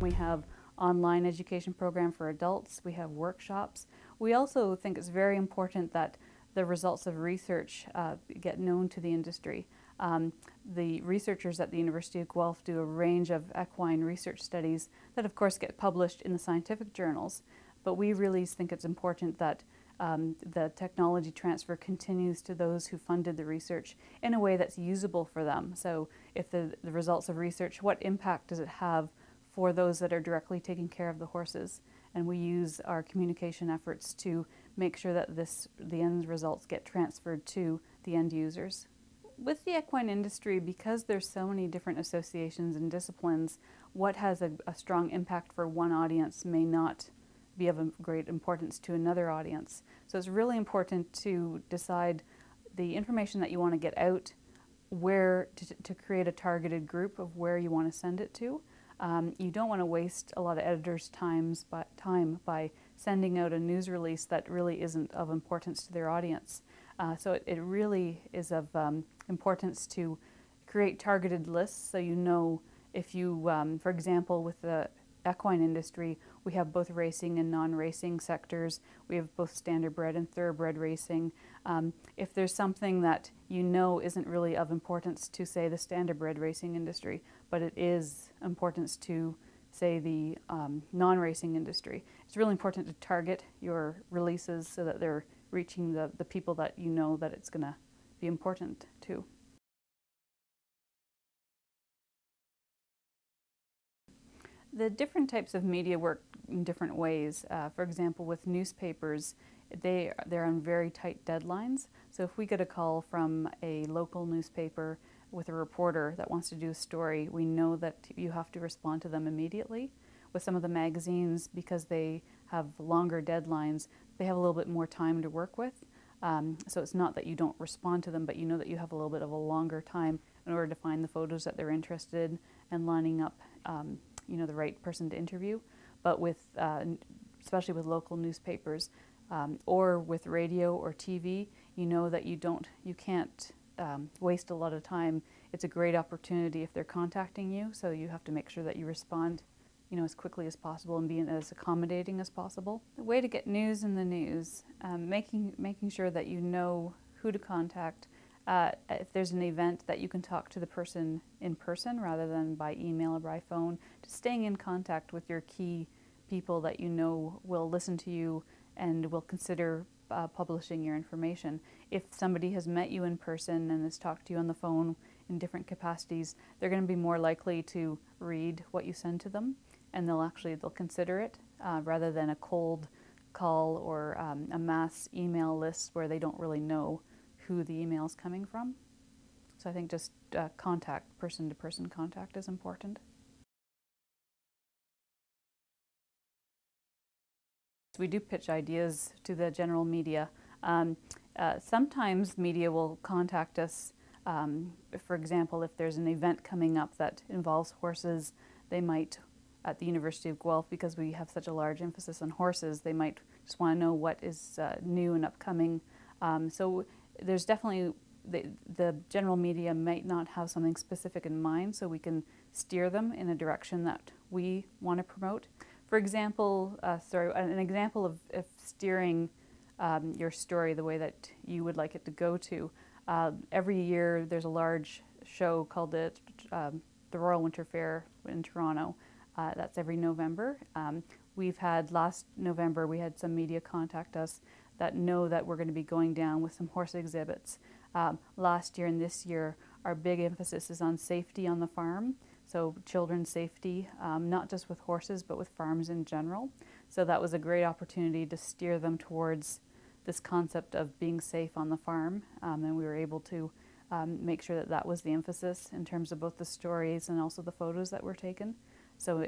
We have online education program for adults. We have workshops. We also think it's very important that the results of research get known to the industry. The researchers at the University of Guelph do a range of equine research studies that of course get published in the scientific journals, but we really think it's important that the technology transfer continues to those who funded the research in a way that's usable for them. So if the results of research, what impact does it have for those that are directly taking care of the horses? And we use our communication efforts to make sure that the end results get transferred to the end users. With the equine industry, because there's so many different associations and disciplines, what has a strong impact for one audience may not be of great importance to another audience. So it's really important to decide the information that you want to get out, where to create a targeted group of where you want to send it to. You don't want to waste a lot of editors' time by sending out a news release that really isn't of importance to their audience. So it really is of importance to create targeted lists, so you know if you, for example, with the equine industry, we have both racing and non-racing sectors. We have both standardbred and thoroughbred racing. If there's something that you know isn't really of importance to, say, the standardbred racing industry, but it is importance to, say, the non-racing industry, it's really important to target your releases so that they're reaching the people that you know that it's going to be important to. The different types of media work in different ways. For example, with newspapers, they're on very tight deadlines. So if we get a call from a local newspaper with a reporter that wants to do a story, we know that you have to respond to them immediately. With some of the magazines, because they have longer deadlines, they have a little bit more time to work with. So it's not that you don't respond to them, but you know that you have a little bit of a longer time in order to find the photos that they're interested in and lining up the right person to interview. But with, especially with local newspapers or with radio or TV, you know that you can't waste a lot of time. It's a great opportunity if they're contacting you, so you have to make sure that you respond as quickly as possible and be as accommodating as possible. The way to get news in the news, making sure that you know who to contact. If there's an event, that you can talk to the person in person rather than by email or by phone. Just staying in contact with your key people that you know will listen to you and will consider publishing your information. If somebody has met you in person and has talked to you on the phone in different capacities, they're going to be more likely to read what you send to them, and they'll consider it rather than a cold call or a mass email list where they don't really know who the email is coming from. So I think just contact, person-to-person contact is important. We do pitch ideas to the general media. Sometimes media will contact us. For example, if there's an event coming up that involves horses, they might, at the University of Guelph, because we have such a large emphasis on horses, they might just want to know what is new and upcoming. So there's definitely, the general media might not have something specific in mind, so we can steer them in a direction that we want to promote. For example, an example of steering your story the way that you would like it to go to. Every year there's a large show called the Royal Winter Fair in Toronto. That's every November. We've had, last November, we had some media contact us that know that we're going to be going down with some horse exhibits. Last year and this year, our big emphasis is on safety on the farm. So children's safety, not just with horses, but with farms in general. So that was a great opportunity to steer them towards this concept of being safe on the farm. And we were able to make sure that that was the emphasis in terms of both the stories and also the photos that were taken. So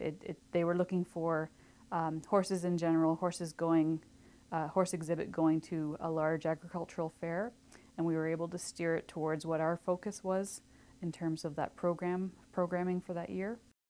they were looking for horses in general, horse exhibit going to a large agricultural fair, and we were able to steer it towards what our focus was in terms of that programming for that year.